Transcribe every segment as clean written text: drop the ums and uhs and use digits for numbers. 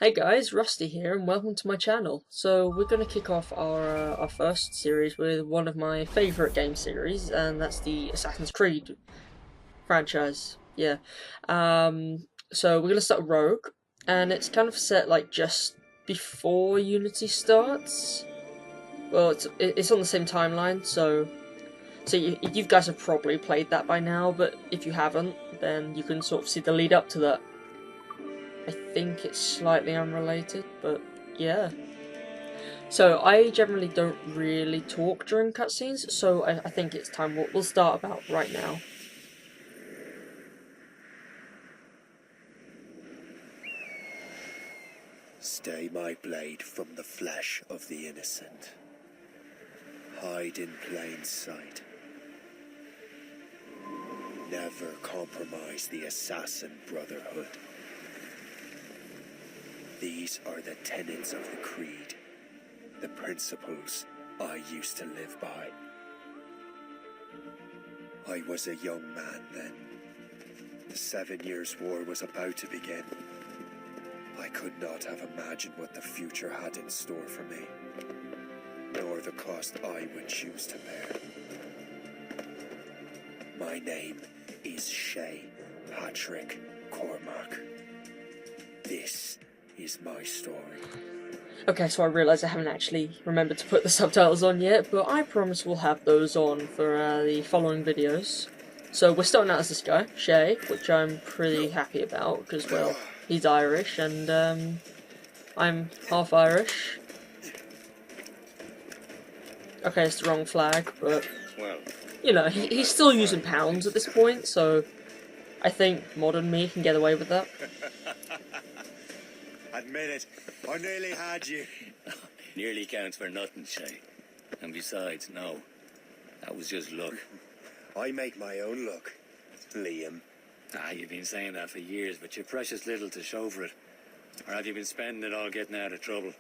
Hey guys, Rusty here, and welcome to my channel. So we're going to kick off our first series with one of my favourite game series, and that's the Assassin's Creed franchise. Yeah. So we're going to start Rogue, and it's kind of set like just before Unity starts. Well, it's on the same timeline, so you guys have probably played that by now, but if you haven't, then you can sort of see the lead up to that. I think it's slightly unrelated, but yeah. So I generally don't really talk during cutscenes, so I think it's time we'll start about right now. Stay my blade from the flesh of the innocent. Hide in plain sight. Never compromise the Assassin Brotherhood. These are the tenets of the Creed, the principles I used to live by. I was a young man then. The 7 Years' War was about to begin. I could not have imagined what the future had in store for me, nor the cost I would choose to bear. My name is Shay Patrick Cormac. This is my story. Okay, so I realise I haven't actually remembered to put the subtitles on yet, but I promise we'll have those on for the following videos. So we're starting out as this guy, Shay, which I'm pretty happy about, because, well, he's Irish, and I'm half Irish. Okay, it's the wrong flag, but, you know, he's still using pounds at this point, so I think modern me can get away with that. Admit it, I nearly had you. Nearly counts for nothing, Shay. And besides, no. That was just luck. I make my own luck, Liam. You've been saying that for years, but you've precious little to show for it. Or have you been spending it all getting out of trouble?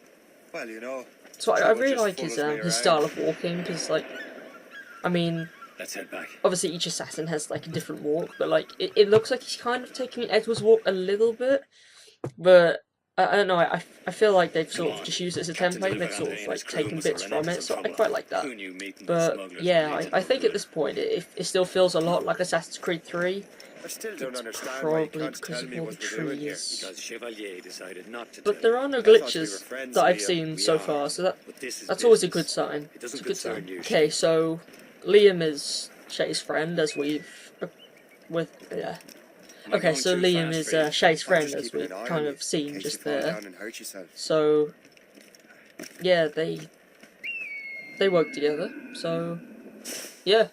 Well, you know. So I really like his style of walking, because, like, I mean, Let's head back. obviously each assassin has, like, a different walk, but, like, it looks like he's kind of taking Edward's walk a little bit, but I don't know, I feel like they've sort of just used it as a template, they've sort of, like, taken bits from it, so I quite like that. But, yeah, I think at this point it still feels a lot like Assassin's Creed 3. I still don't understand why Probably you can't because tell of me all the what we're doing here. trees. Because Chevalier decided not to. But there are no I thought we were glitches friends, that I've Liam. seen so far, so This is that's always a business. good sign. It doesn't It's a good concern sign. you. Okay, so Liam is Shay's friend, as we've yeah. Okay, so Liam is Shay's friend, as we've kind of seen just there. So yeah, they work together. So yeah,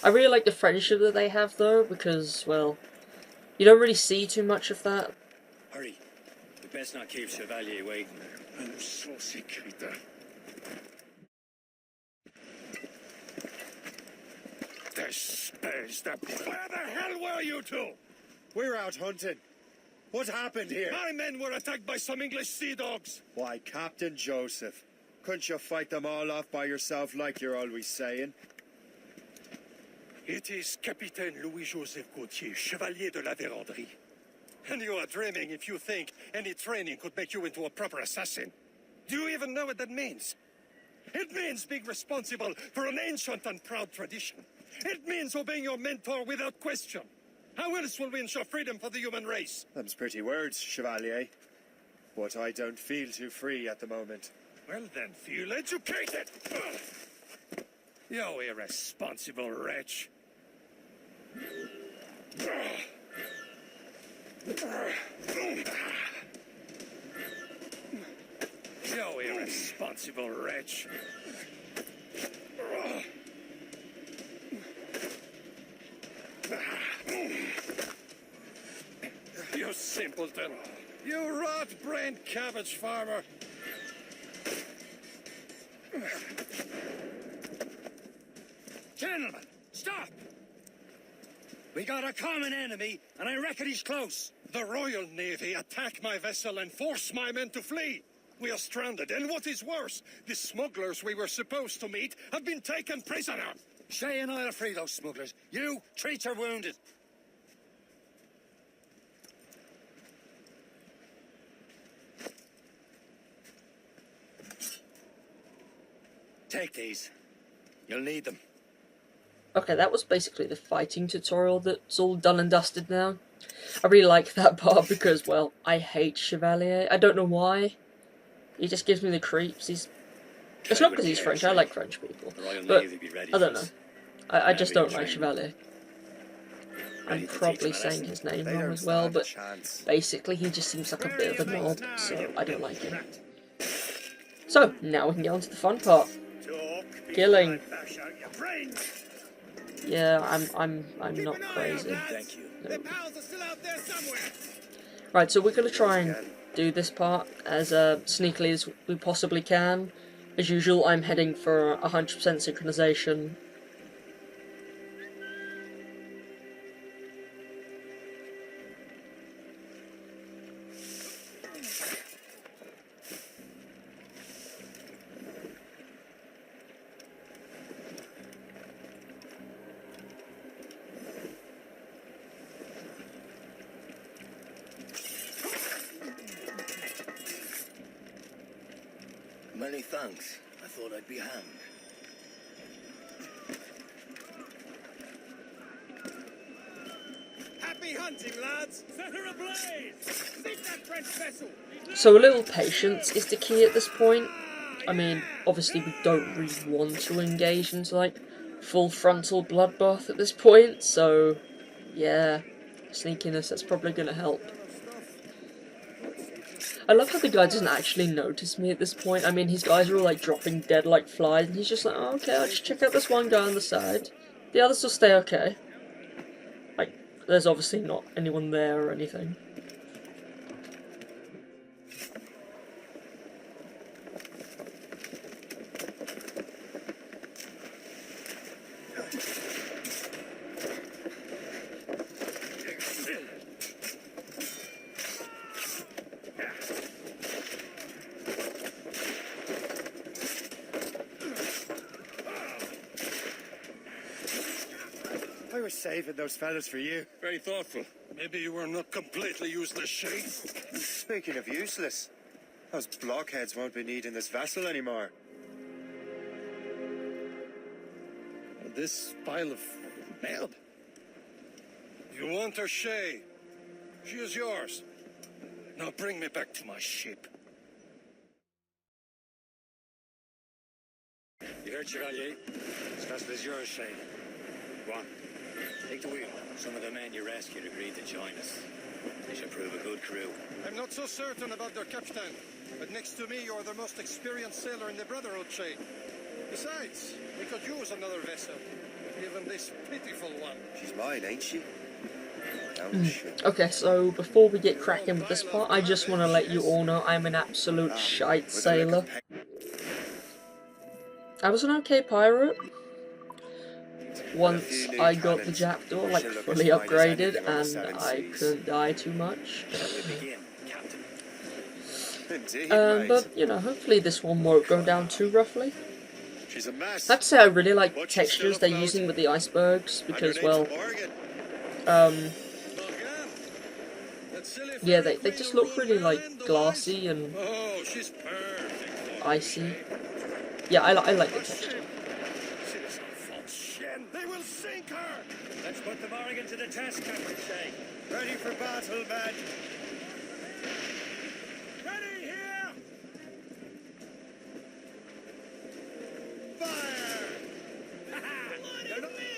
I really like the friendship that they have though, because, well, you don't really see too much of that. Hurry. We best not keep Chevalier waiting. Where the hell were you two? We're out hunting. What happened here? My men were attacked by some English sea dogs. Why, Captain Joseph, couldn't you fight them all off by yourself like you're always saying? It is Capitaine Louis-Joseph Gauthier, Chevalier de la Vérendrye. And you are dreaming if you think any training could make you into a proper assassin. Do you even know what that means? It means being responsible for an ancient and proud tradition. It means obeying your mentor without question. How else will we ensure freedom for the human race? Them's pretty words, Chevalier. But I don't feel too free at the moment. Well then, feel educated! Ugh. You irresponsible wretch. You irresponsible wretch. You simpleton. You rat-brained cabbage farmer. Gentlemen, stop! We got a common enemy, and I reckon he's close. The Royal Navy attack my vessel and force my men to flee. We are stranded, and what is worse, the smugglers we were supposed to meet have been taken prisoner. Shay and I'll free those smugglers. You treat your wounded. Take these. You'll need them. Okay, that was basically the fighting tutorial that's all done and dusted now. I really like that part because, well, I hate Chevalier. I don't know why. He just gives me the creeps. It's not because he's French, I like French people. But, I don't know. I just don't like Chevalier. I'm probably saying his name wrong as well, but basically he just seems like a bit of a knob, so I don't like him. So, now we can get on to the fun part. Killing. Yeah, I'm not crazy. Thank you. No. Right, so we're gonna try and do this part as sneakily as we possibly can. As usual, I'm heading for 100% synchronization. Many thanks. I thought I'd be hanged. Happy hunting, lads! Set her ablaze! Sink that French vessel! So a little patience is the key at this point. I mean, obviously we don't really want to engage into like full frontal bloodbath at this point, so yeah, sneakiness, that's probably gonna help. I love how the guy doesn't actually notice me at this point. I mean, his guys are all like dropping dead like flies, and he's just like, oh, okay, I'll just check out this one guy on the side. The others will stay okay. Like, there's obviously not anyone there or anything. I was saving those fellas for you. Very thoughtful. Maybe you were not completely useless, Shay. Speaking of useless, those blockheads won't be needing this vessel anymore. This pile of mail. You want her, Shay? She is yours. Now bring me back to my ship. You heard, Chevalier? This vessel is yours, Shay. Go on. Take the wheel. Some of the men you rescued agreed to join us. They should prove a good crew. I'm not so certain about their captain, but next to me you're the most experienced sailor in the Brotherhood, Shay. Besides, we could use another vessel, even this pitiful one. She's mine, ain't she? Oh, shit. Okay, so before we get cracking with this part, I just want to let you all know I'm an absolute shite sailor. I was an okay pirate. Once I got the jackdaw like fully upgraded and I couldn't die too much. But you know, hopefully this one won't go down too roughly. She's a mess. I have to say I really like the textures they're using with the icebergs because, well, yeah, they just look really like glassy and icy. Yeah, I like the texture. They will sink her! Let's put the Morrigan to the test, Captain Shay. Ready for battle, men. Ready here! Fire!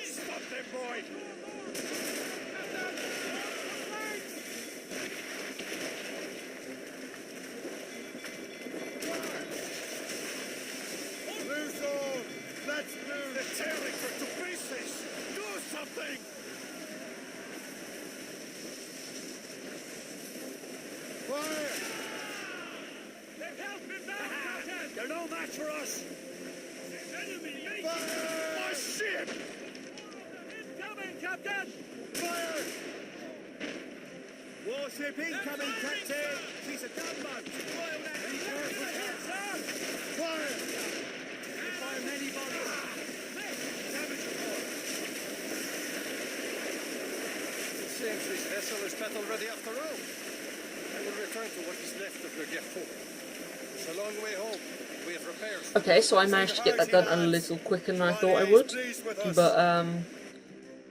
Stop them, boy! Loose all! Let's move! They're tearing her to pieces! Do something! Fire! They've held me back, Captain! They're no match for us. Enemy! Fire! My ship! Incoming, Captain! Fire! Warship incoming, Captain! She's a gunboat! Royal Navy! Fire! Fire anybody! Damage report! It seems this vessel is battle ready after all. I will return to what is left of the depot. It's a long way home. Okay, so I managed to get that done a little quicker than I thought I would, but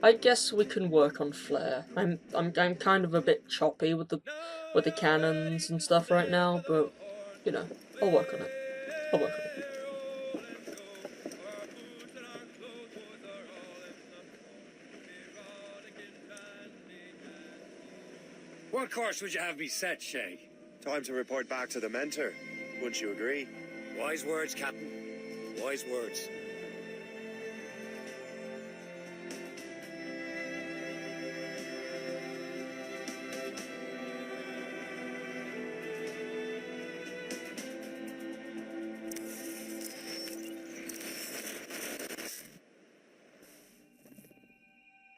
I guess we can work on flair. I'm kind of a bit choppy with the cannons and stuff right now, but you know, I'll work on it. I'll work on it. What course would you have me set, Shay? Time to report back to the mentor. Wouldn't you agree? Wise words, Captain. Wise words.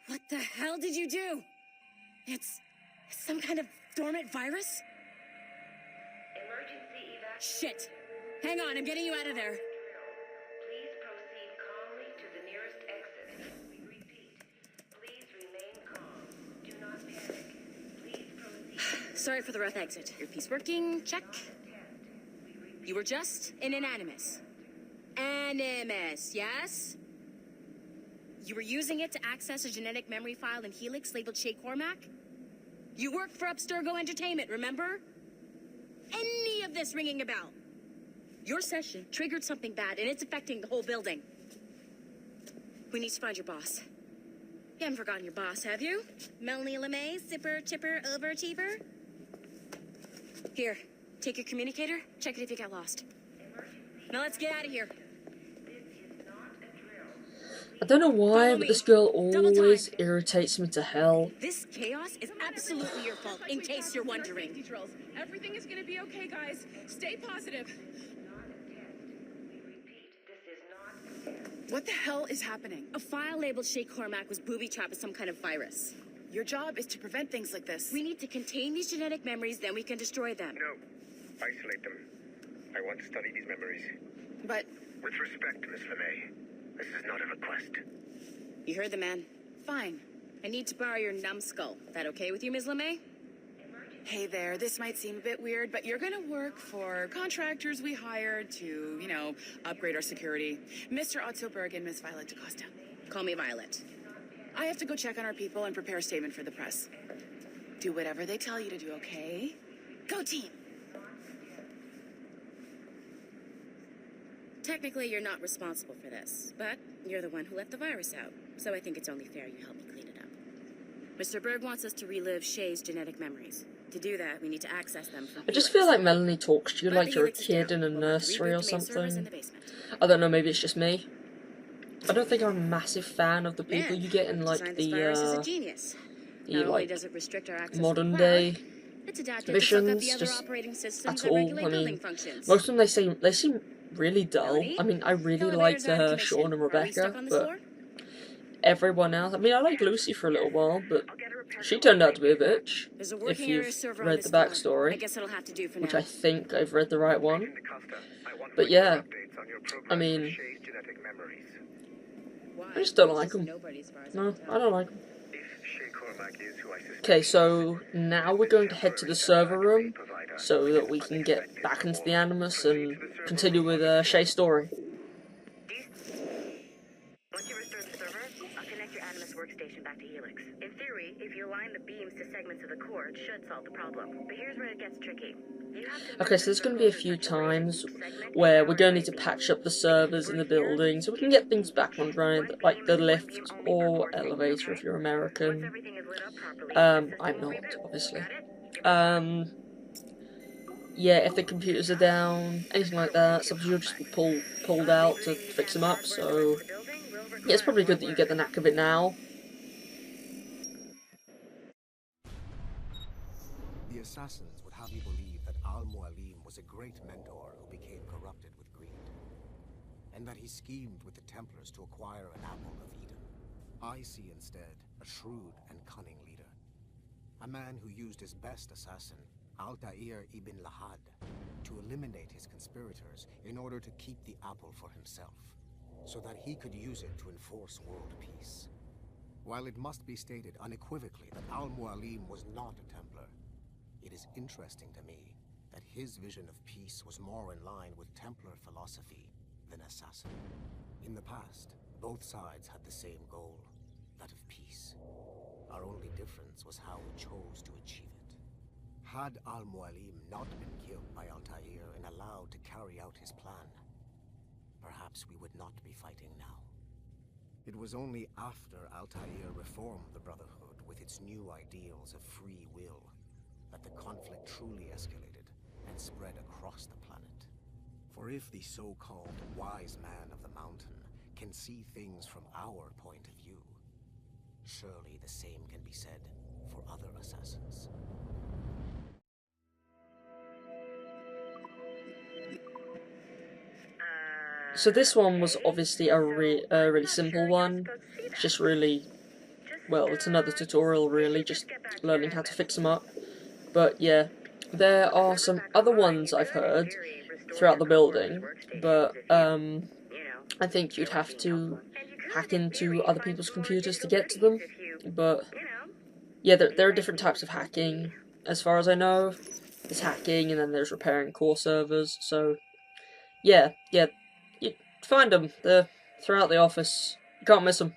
What the hell did you do? It's some kind of dormant virus? Emergency evacuation. Shit! Hang on, I'm getting you out of there. Please proceed calmly to the nearest exit. We repeat, please remain calm. Do not panic. Please proceed. Sorry for the rough exit. Earpiece working, check. You were just an animus. Animus, yes? You were using it to access a genetic memory file in Helix labeled Shay Cormac? You worked for Abstergo Entertainment, remember? Any of this ringing a bell? Your session triggered something bad, and it's affecting the whole building. We need to find your boss. You haven't forgotten your boss, have you? Melanie LeMay, zipper, chipper, overachiever? Here, take your communicator, check it if you got lost. Now let's get out of here. I don't know why, but this girl always irritates me to hell. This chaos is absolutely your fault, in case you're wondering. Everything is gonna be okay, guys. Stay positive. What the hell is happening? A file labeled Shay Cormac was booby-trapped with some kind of virus. Your job is to prevent things like this. We need to contain these genetic memories, then we can destroy them. No. Isolate them. I want to study these memories. But With respect, Miss LeMay, this is not a request. You heard the man. fine. I need to borrow your numbskull. That okay with you, Ms. LeMay? Hey there, this might seem a bit weird, but you're gonna work for contractors we hired to, upgrade our security. Mr. Ottoberg and Miss Violet DaCosta. Call me Violet. I have to go check on our people and prepare a statement for the press. Do whatever they tell you to do, okay? Go team! Technically, you're not responsible for this, but you're the one who let the virus out, so I think it's only fair you help me clean it up. Mr. Berg wants us to relive Shay's genetic memories. To do that, we need to access them from I just feel like Melanie talks to you like you're a kid in a nursery or something. I don't know, maybe it's just me. I don't think I'm a massive fan of the people you get in like the like modern day missions, just at all. I mean, most of them they seem really dull. I mean, I really liked Sean and Rebecca, but everyone else. I mean, I liked Lucy for a little while, but she turned out to be a bitch. If you've read the backstory, which I think I've read the right one. But yeah, I mean, I just don't like them. No, I don't like them. Okay, so now we're going to head to the server room so that we can get back into the Animus and continue with Shay's story. Once you restore the server, I'll connect your Animus workstation back to Helix. In theory, if you align the beams to segments of the core, it should solve the problem. But here's where it gets tricky. Okay, so there's going to be a few times where we're going to need to patch up the servers in the building so we can get things back on running, like the lift or elevator if you're American. I'm not, obviously. Yeah, if the computers are down, anything like that, sometimes you'll just be pulled out to fix them up, so yeah, it's probably good that you get the knack of it now. The assassins would have you believe that Al-Mualim was a great mentor who became corrupted with greed, and that he schemed with the Templars to acquire an apple of Eden. I see instead a shrewd and cunning leader, a man who used his best assassin, Altair ibn Lahad, to eliminate his conspirators in order to keep the apple for himself, so that he could use it to enforce world peace. While it must be stated unequivocally that Al-Mualim was not a Templar, it is interesting to me that his vision of peace was more in line with Templar philosophy than assassin. In the past, both sides had the same goal, that of peace. Our only difference was how we chose to achieve it. Had Al-Mualim not been killed by Altair and allowed to carry out his plan, perhaps we would not be fighting now. It was only after Altair reformed the Brotherhood with its new ideals of free will that the conflict truly escalated and spread across the planet. For if the so-called wise man of the mountain can see things from our point of view, surely the same can be said for other assassins. So this one was obviously a really simple one. It's just really, well, it's another tutorial really, just learning how to fix them up. But yeah, there are some other ones I've heard throughout the building, but I think you'd have to hack into other people's computers to get to them. But yeah, there are different types of hacking, as far as I know. There's hacking, and then there's repairing core servers. So yeah, you find them. They're throughout the office. You can't miss them.